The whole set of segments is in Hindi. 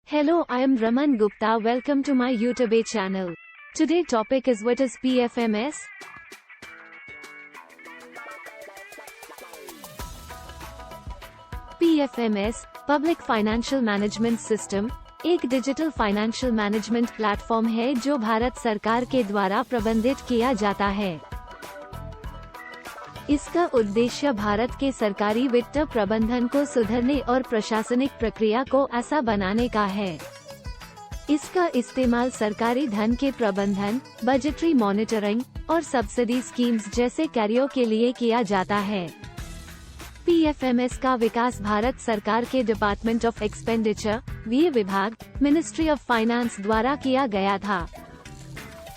Hello, I am Raman Gupta. Welcome to my YouTube channel. Today topic is what is PFMS? PFMS, Public Financial Management System, एक डिजिटल फाइनेंशियल मैनेजमेंट प्लेटफॉर्म है जो भारत सरकार के द्वारा प्रबंधित किया जाता है। इसका उद्देश्य भारत के सरकारी वित्त प्रबंधन को सुधारने और प्रशासनिक प्रक्रिया को आसान बनाने का है। इसका इस्तेमाल सरकारी धन के प्रबंधन, बजटरी मॉनिटरिंग और सब्सिडी स्कीम्स जैसे कार्यों के लिए किया जाता है। PFMS का विकास भारत सरकार के डिपार्टमेंट ऑफ एक्सपेंडिचर, व्यय विभाग, मिनिस्ट्री ऑफ फाइनेंस द्वारा किया गया था।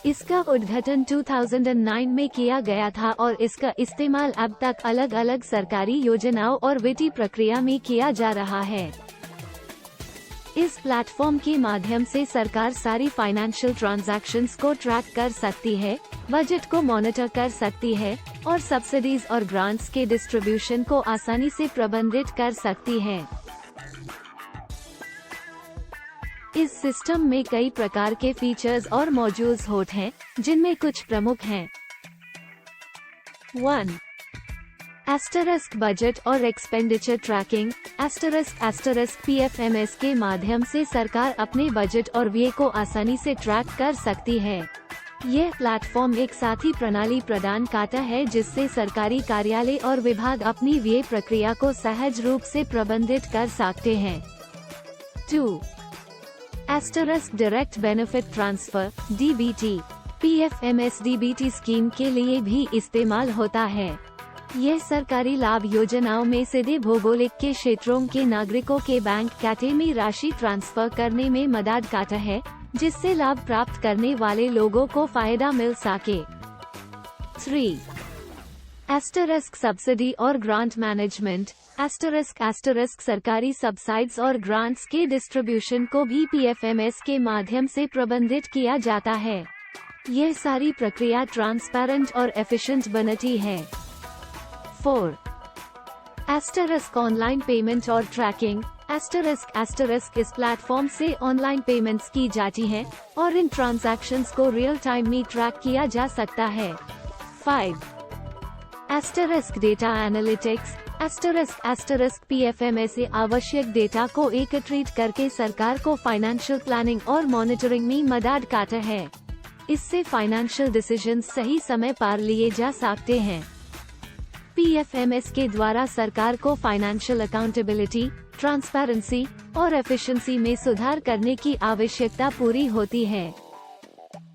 इसका उद्घाटन 2009 में किया गया था और इसका इस्तेमाल अब तक अलग अलग सरकारी योजनाओं और वित्तीय प्रक्रिया में किया जा रहा है। इस प्लेटफॉर्म के माध्यम से सरकार सारी फाइनेंशियल ट्रांजैक्शंस को ट्रैक कर सकती है, बजट को मॉनिटर कर सकती है और सब्सिडीज और ग्रांट्स के डिस्ट्रीब्यूशन को आसानी से प्रबंधित कर सकती है। इस सिस्टम में कई प्रकार के फीचर्स और मॉड्यूल्स होते हैं, जिनमें कुछ प्रमुख हैं। 1. एस्टरिस्क बजट और एक्सपेंडिचर ट्रैकिंग। PFMS के माध्यम से सरकार अपने बजट और व्यय को आसानी से ट्रैक कर सकती है। यह प्लेटफॉर्म एक साथी प्रणाली प्रदान करता है जिससे सरकारी कार्यालय और विभाग अपनी व्यय प्रक्रिया को सहज रूप से प्रबंधित कर सकते हैं। 2. Direct benefit transfer (DBT). PFMS DBT scheme के लिए भी इस्तेमाल होता है। यह सरकारी लाभ योजनाओं में सीधे भौगोलिक के क्षेत्रों के नागरिकों के बैंक खाते में राशि ट्रांसफर करने में मदद करता है, जिससे लाभ प्राप्त करने वाले लोगों को फायदा मिल सके। 3. सब्सिडी और ग्रांट मैनेजमेंट। सरकारी सब्सिडीज और ग्रांट्स के डिस्ट्रीब्यूशन को भी PFMS के माध्यम से प्रबंधित किया जाता है। यह सारी प्रक्रिया ट्रांसपेरेंट और एफिशिएंट बनती है। 4. ऑनलाइन पेमेंट और ट्रैकिंग। इस प्लेटफॉर्म से ऑनलाइन पेमेंट्स की जाती हैं और इन ट्रांजैक्शंस को रियल टाइम में ट्रैक किया जा सकता है। 5. Data analytics. PFMS से आवश्यक डेटा को एकत्रित करके सरकार को फाइनेंशियल प्लानिंग और मॉनिटरिंग में मदद करता है। इससे फाइनेंशियल डिसीजंस सही समय पर लिए जा सकते हैं। PFMS के द्वारा सरकार को फाइनेंशियल अकाउंटेबिलिटी, ट्रांसपेरेंसी और एफिशिएंसी में सुधार करने की आवश्यकता पूरी होती है।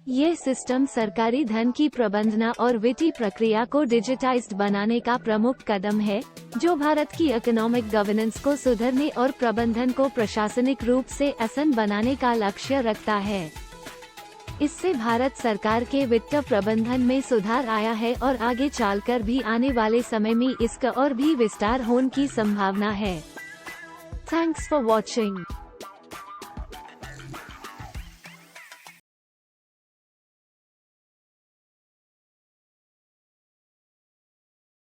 यह सिस्टम सरकारी धन की प्रबंधना और वित्तीय प्रक्रिया को डिजिटाइज्ड बनाने का प्रमुख कदम है, जो भारत की इकोनॉमिक गवर्नेंस को सुधारने और प्रबंधन को प्रशासनिक रूप से आसान बनाने का लक्ष्य रखता है। इससे भारत सरकार के वित्त प्रबंधन में सुधार आया है और आगे चलकर भी आने वाले समय में इसका और भी विस्तार होने की संभावना है। Thanks for watching.